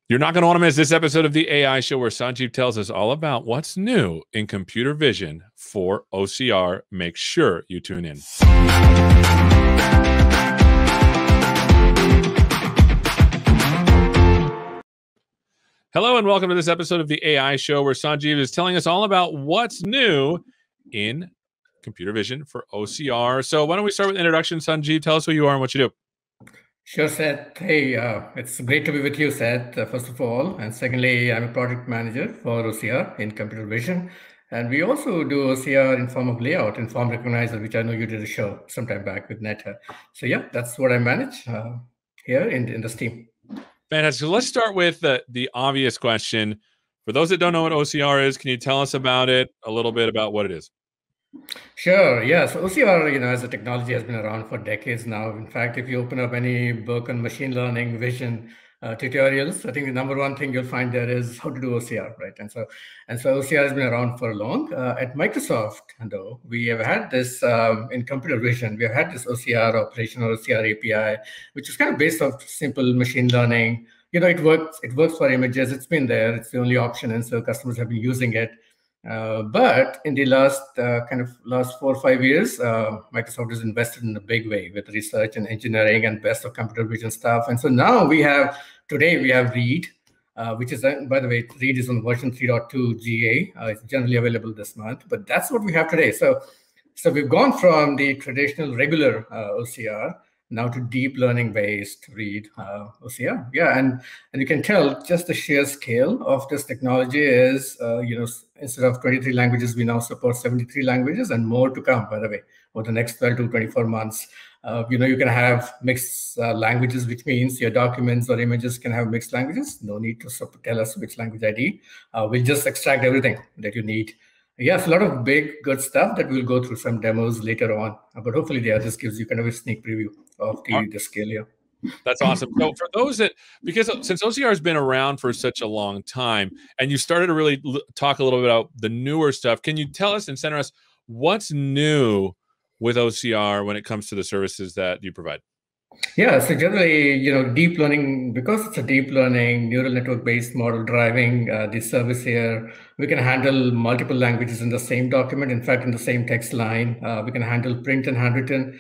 You're not going to want to miss this episode of the AI Show where Sanjeev tells us all about what's new in computer vision for OCR. Make sure you tune in. Hello and welcome to this episode of the AI Show where Sanjeev is telling us all about what's new in computer vision for OCR. So why don't we start with introduction? Sanjeev, tell us who you are and what you do. Sure, Seth. Hey, it's great to be with you, Seth, first of all. And secondly, I'm a project manager for OCR in computer vision. And we also do OCR in form of layout and form recognizer, which I know you did a show sometime back with Netta. So yeah, that's what I manage here in this team. Fantastic. So let's start with the obvious question. For those that don't know what OCR is, can you tell us about it, a little bit about what it is? Sure. Yeah. So OCR, as a technology, has been around for decades now. In fact, if you open up any book on machine learning, vision tutorials, I think the number one thing you'll find there is how to do OCR, right? And so OCR has been around for long. At Microsoft, though, we have had this in computer vision. We have had this OCR operation or OCR API, which is kind of based off simple machine learning. It works. It works for images. It's been there. It's the only option, and so customers have been using it. But in the last 4 or 5 years, Microsoft has invested in a big way with research and engineering and best of computer vision stuff. And so now today we have Read, which is, by the way, Read is on version 3.2 GA. It's generally available this month, but that's what we have today. So we've gone from the traditional regular OCR now to deep learning based Read OCR. Yeah, and you can tell just the sheer scale of this technology is, instead of 23 languages, we now support 73 languages and more to come, by the way, over the next 12 to 24 months. You can have mixed languages, which means your documents or images can have mixed languages. No need to tell us which language ID. We'll just extract everything that you need. Yes, a lot of big, good stuff that we'll go through some demos later on. But hopefully, this gives you kind of a sneak preview of the scale here. That's awesome. So for those because since OCR has been around for such a long time, and you started to really talk a little bit about the newer stuff, can you tell us and center us what's new with OCR when it comes to the services that you provide? Yeah, so generally, deep learning, because it's a deep learning neural network-based model driving the service here, we can handle multiple languages in the same document. In fact, in the same text line, we can handle print and handwritten.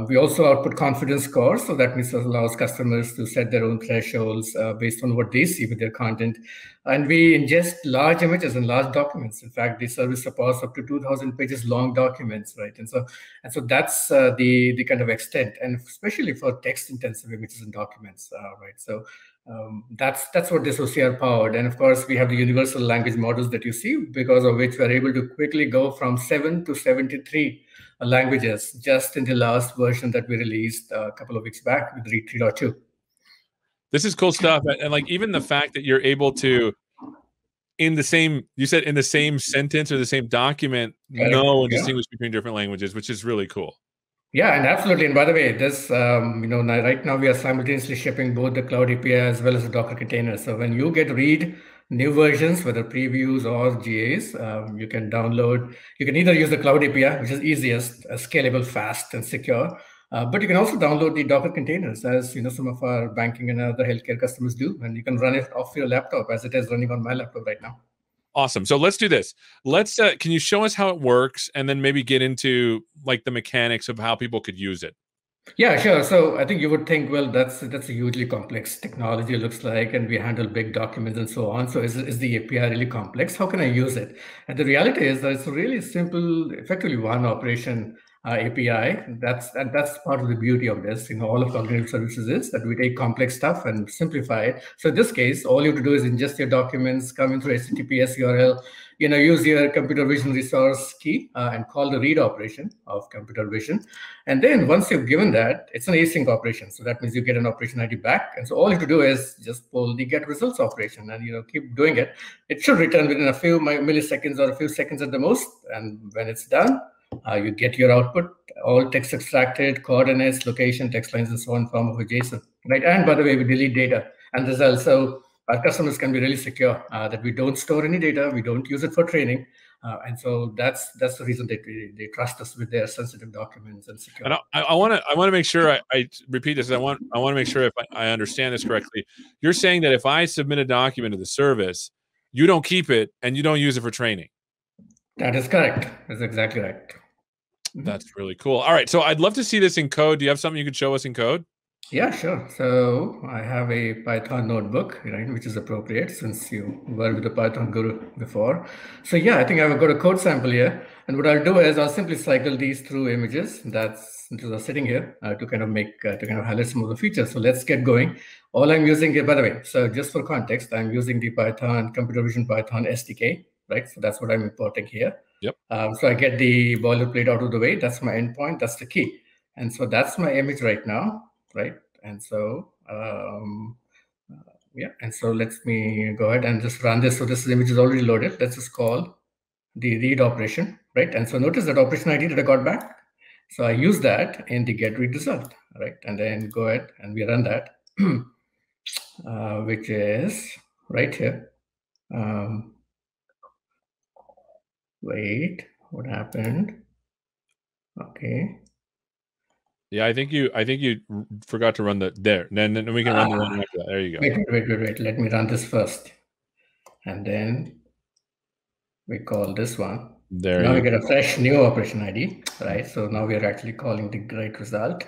We also output confidence scores, so that means it allows customers to set their own thresholds based on what they see with their content. And we ingest large images and large documents. In fact, the service supports up to 2,000 pages long documents, right? And so that's the kind of extent, and especially for text-intensive images and documents, right? So that's what this OCR powered. And of course, we have the universal language models that you see, because of which we're able to quickly go from 7 to 73 languages just in the last version that we released a couple of weeks back with Read 3.2. This is cool stuff. And like even the fact that you're able to, you said in the same sentence or the same document, know and distinguish between different languages, which is really cool. Yeah, and absolutely. And by the way, this, right now we are simultaneously shipping both the Cloud API as well as the Docker container. So when you get Read new versions, whether previews or GAs, you can download. You can either use the Cloud API, which is easiest, scalable, fast, and secure. But you can also download the Docker containers, as some of our banking and other healthcare customers do, and you can run it off your laptop as it is running on my laptop right now. Awesome. So let's do this. Can you show us how it works, and then maybe get into like the mechanics of how people could use it? Yeah, sure. So I think you would think, well, that's a hugely complex technology, it looks like, and we handle big documents and so on. So is the API really complex? How can I use it? And the reality is that it's a really simple, effectively one operation API. That's part of the beauty of this. All of cognitive services is that we take complex stuff and simplify it. So in this case, all you have to do is ingest your documents, come in through HTTPS URL, use your computer vision resource key and call the read operation of computer vision. And then once you've given that, it's an async operation. So that means you get an operation ID back. And so all you have to do is just pull the get results operation and keep doing it. It should return within a few milliseconds or a few seconds at the most. And when it's done, you get your output, all text extracted, coordinates, location, text lines, and so on in form of a JSON, right? And by the way, we delete data and results. So our customers can be really secure that we don't store any data, we don't use it for training, And so that's the reason they trust us with their sensitive documents and secure. And I want to make sure I repeat this. I want to make sure if I understand this correctly. You're saying that if I submit a document to the service, you don't keep it and you don't use it for training. That is correct. That's exactly right. That's really cool. All right, so I'd love to see this in code. Do you have something you could show us in code? Yeah, sure. So I have a Python notebook, right, which is appropriate since you were with the Python guru before. So yeah, I think I've got a code sample here. And what I'll do is I'll simply cycle these through images that's sitting here to kind of highlight some of the features. So let's get going. All I'm using here, by the way, so just for context, I'm using the Python Computer Vision Python SDK, right? So that's what I'm importing here. Yep. So I get the boilerplate out of the way. That's my endpoint. That's the key. And so that's my image right now. Right. And so, yeah. And so let me go ahead and just run this. So this image is already loaded. Let's just call the read operation. Right. And so notice that operation ID that I got back. So I use that in the get read result. Right. And then go ahead and we run that, which is right here. Wait, what happened? Okay. Yeah, I think you forgot to run there. Then we can run the one after that. There you go. Wait. Let me run this first. And then we call this one. There now we get a fresh new operation ID, right? So now we are actually calling the great result.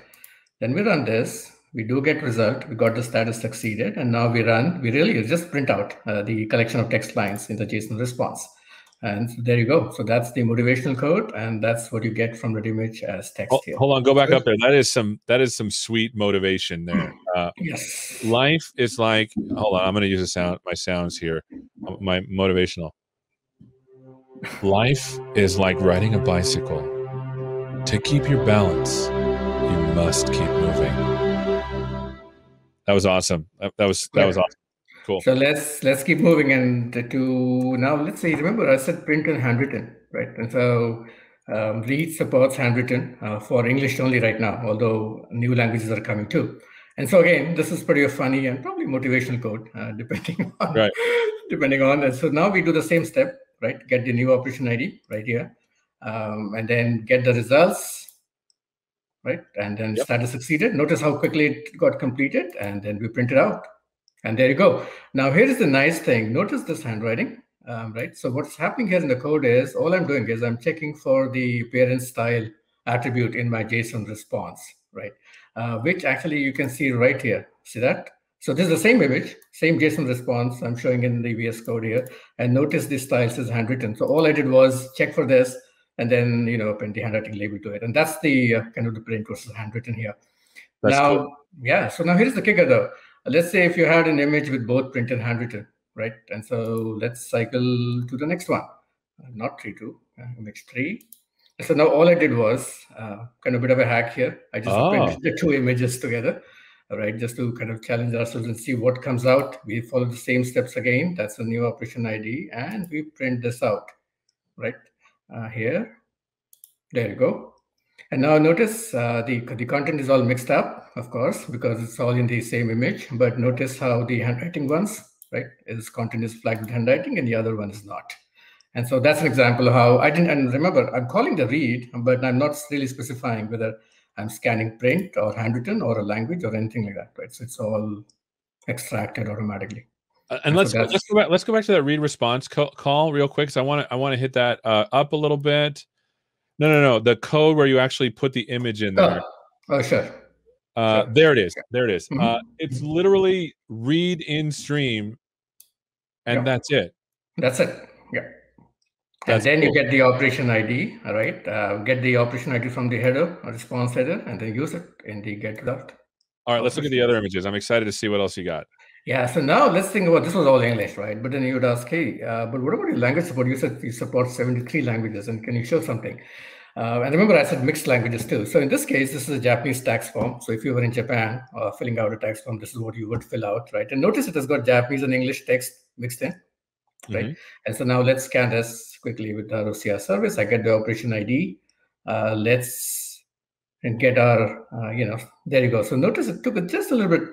Then we run this. We do get result. We got the status succeeded. And now we really just print out the collection of text lines in the JSON response. And so there you go. So that's the motivational code, and that's what you get from the image as text here. Hold on, go back up there. That is some sweet motivation there. Yes. Life is like. Hold on, I'm going to use my sounds here. My motivational. Life is like riding a bicycle. To keep your balance, you must keep moving. That was awesome. That was awesome. Cool. So let's keep moving and to now. Let's say, remember I said print and handwritten, right? And so read supports handwritten for English only right now, although new languages are coming too. And so again, this is pretty funny and probably motivational code, depending on. Right. Depending on. And so now we do the same step, right? Get the new operation ID right here, and then get the results, right? And then status succeeded. Notice how quickly it got completed, and then we print it out. And there you go. Now, here is the nice thing. Notice this handwriting, right? So what's happening here in the code is all I'm doing is I'm checking for the parent style attribute in my JSON response, right? Which actually you can see right here. See that? So this is the same image, same JSON response I'm showing in the VS Code here. And notice the style says handwritten. So all I did was check for this and then, append the handwriting label to it. And that's the kind of the print versus handwritten here. That's now, cool. Yeah. So now here's the kicker though. Let's say if you had an image with both print and handwritten, right? And so let's cycle to the next one. Not 3.2, image 3. So now all I did was kind of a bit of a hack here. I just appended the two images together, right? Just to kind of challenge ourselves and see what comes out. We follow the same steps again. That's a new operation ID. And we print this out, right? Here. There you go. And now notice the content is all mixed up, of course, because it's all in the same image. But notice how the handwriting ones, right, content is flagged with handwriting and the other one is not. And so that's an example of how and remember, I'm calling the read, but I'm not really specifying whether I'm scanning print or handwritten or a language or anything like that, right? So it's all extracted automatically. And let's go back to that read response call real quick, because I want to hit that up a little bit. No. The code where you actually put the image in there. Oh, sure. There it is. There it is. Mm-hmm. It's literally read in stream, and that's it. That's it. Yeah. And then you get the operation ID, all right? Get the operation ID from the header or response header, and then use it in the get result. All right, let's look at the other images. I'm excited to see what else you got. Yeah, so now let's think about, this was all English, right? But then you would ask, hey, but what about your language support? You said you support 73 languages, and can you show something? And remember, I said mixed languages too. So in this case, this is a Japanese tax form. So if you were in Japan filling out a tax form, this is what you would fill out, right? And notice it has got Japanese and English text mixed in, right? Mm-hmm. And so now let's scan this quickly with our OCR service. I get the operation ID. Let's get our, there you go. So notice it took just a little bit,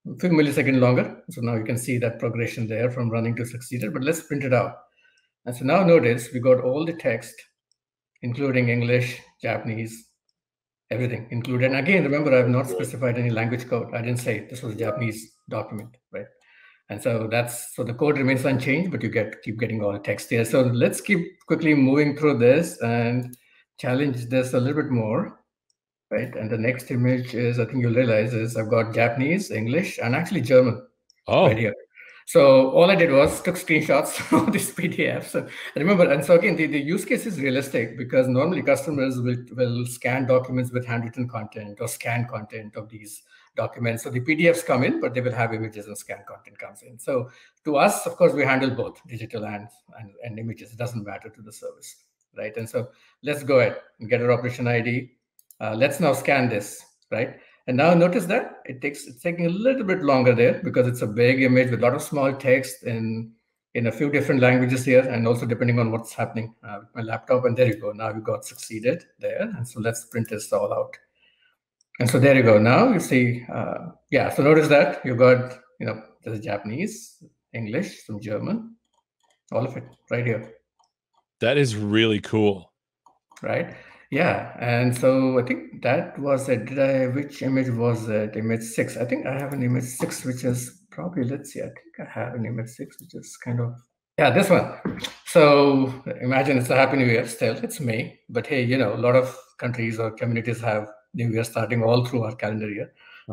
a few milliseconds longer. So now you can see that progression there from running to succeeded, but let's print it out. And so now notice we got all the text, including English, Japanese, everything included. And again, remember, I've not specified any language code. I didn't say this was a Japanese document, right? And so the code remains unchanged, but you keep getting all the text here. So let's keep quickly moving through this and challenge this a little bit more, right? And the next image is, I think you'll realize, is I've got Japanese, English, and actually German right here. So all I did was took screenshots of this PDF. So remember, and so again, the use case is realistic because normally customers will scan documents with handwritten content or scan content of these documents. So the PDFs come in, but they will have images and scan content comes in. So to us, of course, we handle both digital and images. It doesn't matter to the service, right? And so let's go ahead and get our operation ID. Let's now scan this, right? And now notice that it's taking a little bit longer there because it's a big image with a lot of small text in a few different languages here, and also depending on what's happening with my laptop. And there you go. Now we got succeeded there. And so let's print this all out. And so there you go. Now you see, yeah. So notice that you've got, there's Japanese, English, some German, all of it right here. That is really cool. Right. Yeah, and so I think that was it. Which image was it? Image 6. I think I have an image 6, which is probably, let's see, I think I have an image 6, which is kind of, yeah, this one. So imagine it's a Happy New Year still, it's May, but hey, a lot of countries or communities have New Year starting all through our calendar year.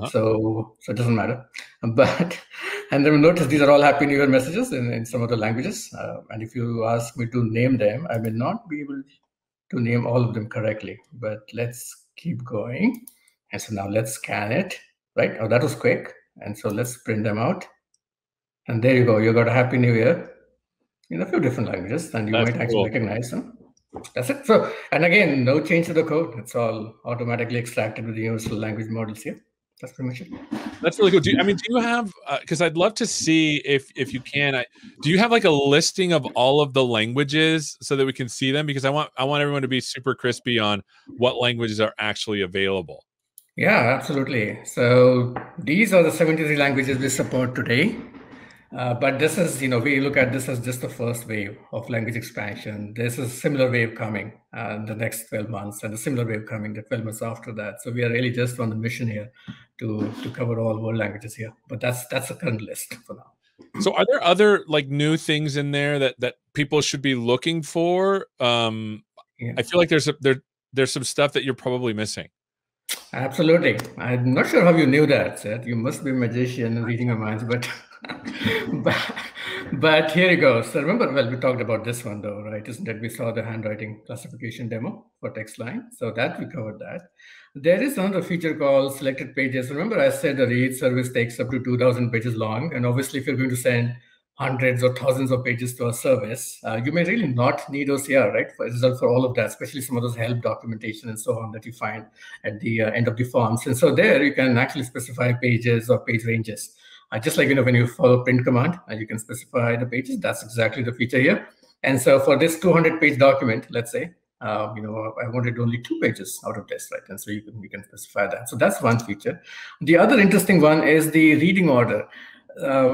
So it doesn't matter. And then notice these are all Happy New Year messages in some of the languages. And if you ask me to name them, I may not be able to name all of them correctly, but let's keep going. And so now let's scan it, right? Oh, that was quick. And so let's print them out. And there you go. You got a Happy New Year in a few different languages, and you might actually recognize them. That's it. So, and again, no change to the code. It's all automatically extracted with the universal language models here. That's pretty much it. That's really cool. Do you have, because I'd love to see if you can, do you have like a listing of all of the languages so that we can see them? Because I want everyone to be super crispy on what languages are actually available. Yeah, absolutely. So these are the 73 languages we support today. But this is, we look at this as just the first wave of language expansion. There's a similar wave coming in the next 12 months and a similar wave coming the 12 months after that. So we are really just on the mission here to cover all world languages here. But that's the current list for now. So are there other like new things in there that people should be looking for? I feel like there's some stuff that you're probably missing. Absolutely. I'm not sure how you knew that, Seth. You must be a magician and reading our minds, but but here you go. So remember, well, we talked about this one though, right? Isn't it? We saw the handwriting classification demo for text line. So that we covered that. There is another feature called selected pages. Remember I said the read service takes up to 2,000 pages long. And obviously if you're going to send hundreds or thousands of pages to a service, you may really not need OCR, right? For all of that, especially some of those help documentation and so on that you find at the end of the forms. And so there you can actually specify pages or page ranges. Just like, when you follow print command, you can specify the pages. That's exactly the feature here. And so for this 200-page document, let's say, I wanted only 2 pages out of this, right? And so you can specify that. So that's one feature. The other interesting one is the reading order.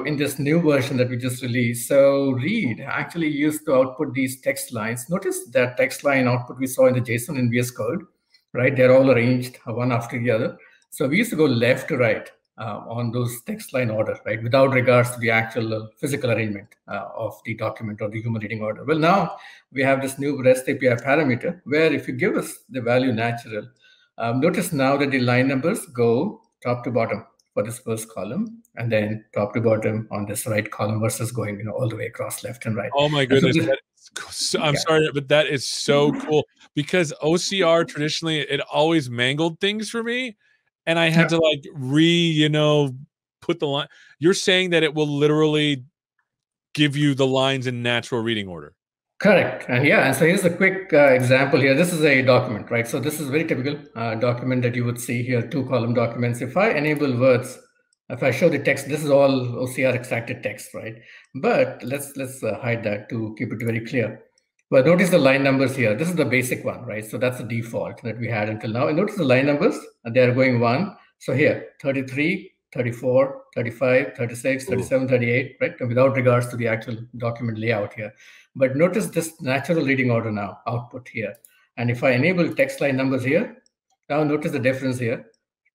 In this new version that we just released. So read actually used to output these text lines. Notice that text line output we saw in the JSON and VS Code, right? They're all arranged one after the other. So we used to go left to right on those text line order, right? Without regards to the actual physical arrangement of the document or the human reading order. Well, now we have this new REST API parameter where if you give us the value natural, notice now that the line numbers go top to bottom for this first column, and then top to bottom on this right column versus going, all the way across left and right. Oh my goodness. I'm sorry, but that is so cool because OCR traditionally, it always mangled things for me. And I had to like put the line. You're saying that it will literally give you the lines in natural reading order. Correct. And so here's a quick example here. This is a document, right? So this is very typical document that you would see here, 2-column documents. If I enable words, if I show the text, this is all OCR extracted text, right? But let's hide that to keep it very clear. But notice the line numbers here. This is the basic one, right? So that's the default that we had until now. And notice the line numbers, they are going 1. So here, 33, 34, 35, 36, 37, 38, right? Without regards to the actual document layout here. But notice this natural reading order now, output here. And if I enable text line numbers here, now notice the difference here,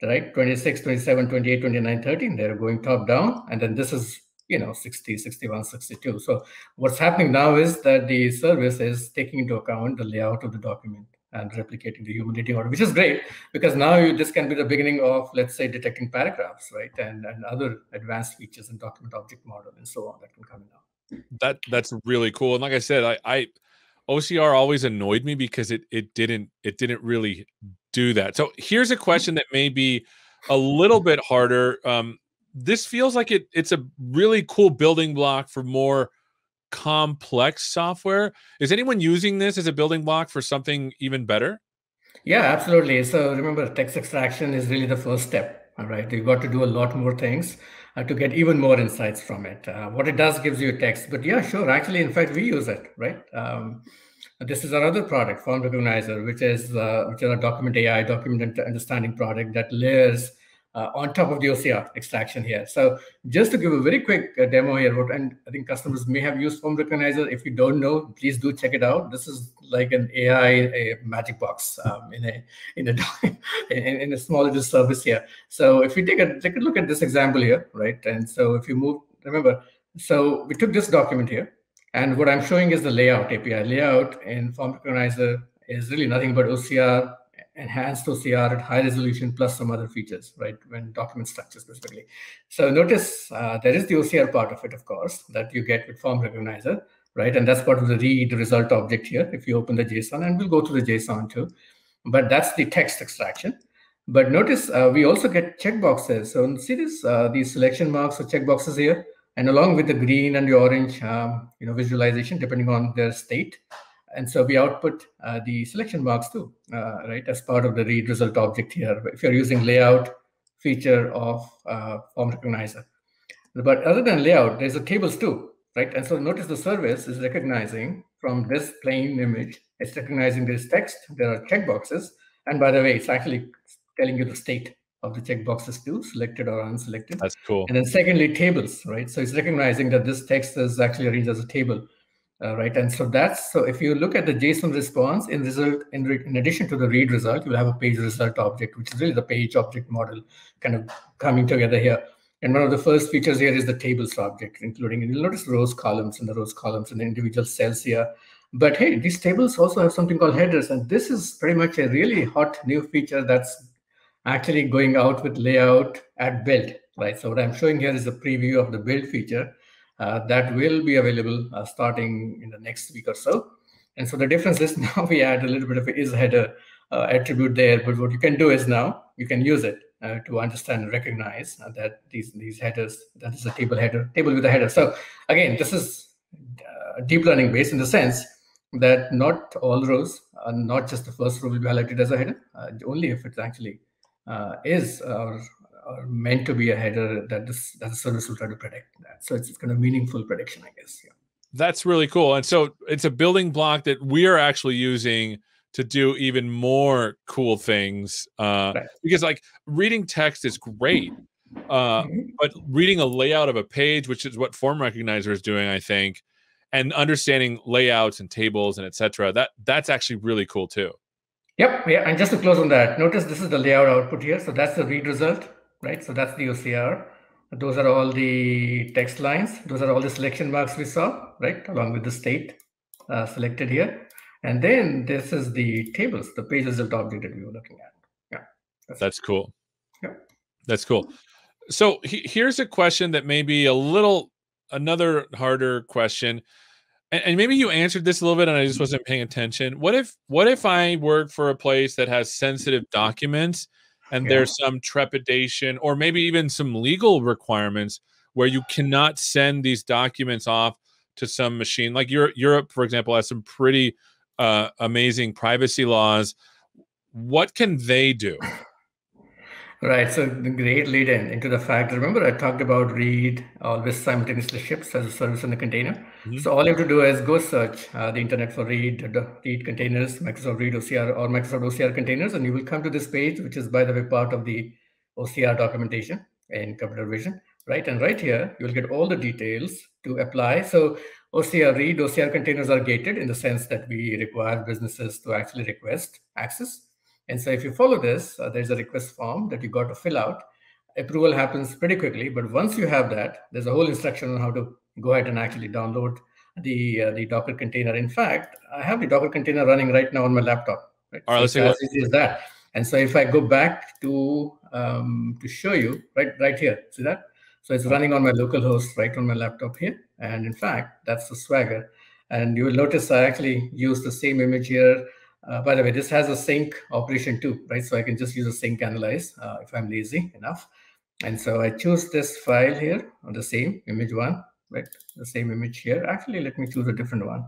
right? 26, 27, 28, 29, 13, they're going top down. And then this is, 60, 61, 62. So what's happening now is that the service is taking into account the layout of the document and replicating the human reading order, which is great because now this can be the beginning of, let's say, detecting paragraphs, right? And other advanced features in document object model and so on that can come in now. That's really cool. And like I said, I OCR always annoyed me because it didn't really do that. So here's a question that may be a little bit harder. This feels like it's a really cool building block for more complex software. Is anyone using this as a building block for something even better? Yeah, absolutely. So remember, text extraction is really the first step. All right, you've got to do a lot more things to get even more insights from it. What it does gives you text, but yeah, sure. Actually, in fact, we use it, right? This is our other product, Form Recognizer, which is a document AI, document understanding product that layers on top of the OCR extraction here. So just to give a very quick demo here, and I think customers may have used Form Recognizer. If you don't know, please do check it out. This is like an AI magic box in a small little service here. So if you take a look at this example here, right? And so if you move, remember, so we took this document here, and what I'm showing is the layout API. Layout in Form Recognizer is really nothing but OCR, enhanced OCR at high resolution plus some other features, right? When document structure specifically. So notice there is the OCR part of it, of course, that you get with Form Recognizer, right? And that's part of the read result object here. If you open the JSON, and we'll go to the JSON too, but that's the text extraction. But notice we also get checkboxes. So see this, these selection marks or checkboxes here, and along with the green and the orange, visualization depending on their state. And so we output the selection marks too, right, as part of the read result object here, if you're using layout feature of Form Recognizer. But other than layout, there's the tables too, right? And so notice the service is recognizing from this plain image, it's recognizing this text, there are checkboxes. And by the way, it's actually telling you the state of the checkboxes too, selected or unselected. That's cool. And then secondly, tables, right? So it's recognizing that this text is actually arranged as a table. Right, and so if you look at the JSON response in addition to the read result, you'll have a page result object, which is really the page object model kind of coming together here. And one of the first features here is the tables object, including, and you'll notice rows, columns, and the rows, columns, and the individual cells here. But hey, these tables also have something called headers, and this is pretty much a really hot new feature that's actually going out with layout at build, right? So what I'm showing here is a preview of the build feature. That will be available starting in the next week or so. And so the difference is now we add a little bit of is header attribute there, but what you can do is now you can use it to understand and recognize that these headers, that is a table with a header. So again, this is deep learning based in the sense that not all rows, not just the first row will be highlighted as a header, only if it actually is or meant to be a header that the service will try to predict that. So it's kind of meaningful prediction, I guess. Yeah. That's really cool. And so it's a building block that we are actually using to do even more cool things. Right. Because like reading text is great, but reading a layout of a page, which is what Form Recognizer is doing, I think, and understanding layouts and tables and etc. That's actually really cool too. Yep. Yeah. And just to close on that, notice this is the layout output here. So that's the read result. Right, so that's the OCR. Those are all the text lines. Those are all the selection marks we saw, right, along with the state selected here. And then this is the tables, the page result object that we were looking at. Yeah, that's cool. Yeah, that's cool. So here's a question that may be another harder question, and maybe you answered this a little bit, and I just wasn't paying attention. What if I work for a place that has sensitive documents? And there's some trepidation or maybe even some legal requirements where you cannot send these documents off to some machine. Like Europe, for example, has some pretty amazing privacy laws. What can they do? Right. So the great lead into the fact, remember I talked about read always simultaneously ships as a service in the container. Mm-hmm. So all you have to do is go search the internet for read containers, Microsoft Read OCR or Microsoft OCR containers, and you will come to this page, which is, by the way, part of the OCR documentation. in computer vision, right? And right here, you'll get all the details to apply. So OCR read, OCR containers are gated in the sense that we require businesses to actually request access. And so if you follow this, there's a request form that you got to fill out. Approval happens pretty quickly, but once you have that, there's a whole instruction on how to go ahead and actually download the Docker container. In fact, I have the Docker container running right now on my laptop. Right? All right, so let's it's as easy as that. And so if I go back to show you, right here, see that? So it's running on my local host right on my laptop here. And in fact, that's the Swagger. And you will notice I actually use the same image here. By the way, this has a sync operation too, right? So I can just use a sync analyze if I'm lazy enough. And so I choose this file here on the same image one, right? The same image here. Actually, let me choose a different one.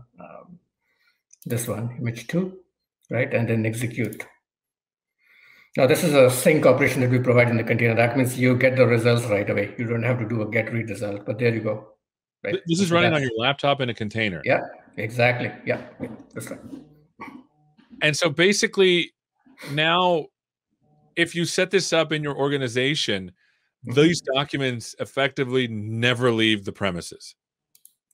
This one, image 2, right? And then execute. Now, this is a sync operation that we provide in the container. That means you get the results right away. You don't have to do a get read result, but there you go. Right? This is running on your laptop in a container. Yeah, exactly. Yeah, that's right. And so basically now, if you set this up in your organization, these documents effectively never leave the premises.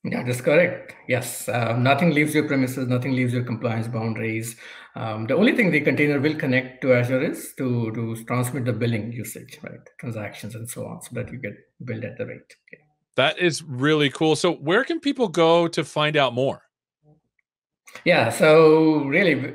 Yeah, that's correct. Yes, nothing leaves your premises, nothing leaves your compliance boundaries. The only thing the container will connect to Azure is to transmit the billing usage, right? Transactions and so on, so that you get billed at the rate. Okay. That is really cool. So where can people go to find out more? Yeah, so really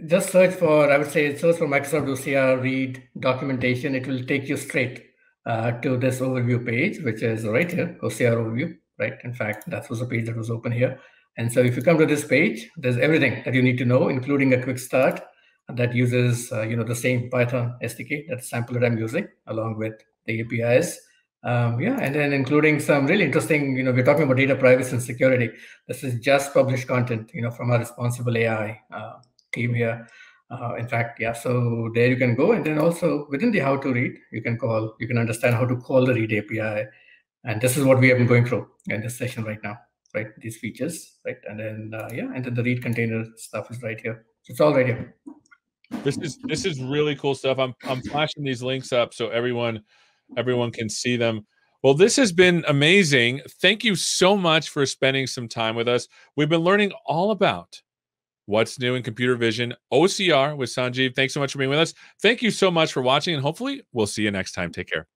just search for, I would say, search for Microsoft OCR read documentation. It will take you straight to this overview page, which is right here, OCR overview, right? In fact, that was the page that was open here. And so if you come to this page, there's everything that you need to know, including a quick start that uses the same Python SDK, that sample that I'm using, along with the APIs. And then including some really interesting, we're talking about data privacy and security. This is just published content, from our responsible AI team here. In fact, yeah, so there you can go. And then also within the how to read, you can understand how to call the read API. And this is what we have been going through in this session right now, right? These features, right? And then, and then the read container stuff is right here. So it's all right here. This is really cool stuff. I'm flashing these links up so everyone can see them. Well, this has been amazing. Thank you so much for spending some time with us. We've been learning all about what's new in computer vision, OCR with Sanjeev. Thanks so much for being with us. Thank you so much for watching, and hopefully we'll see you next time. Take care.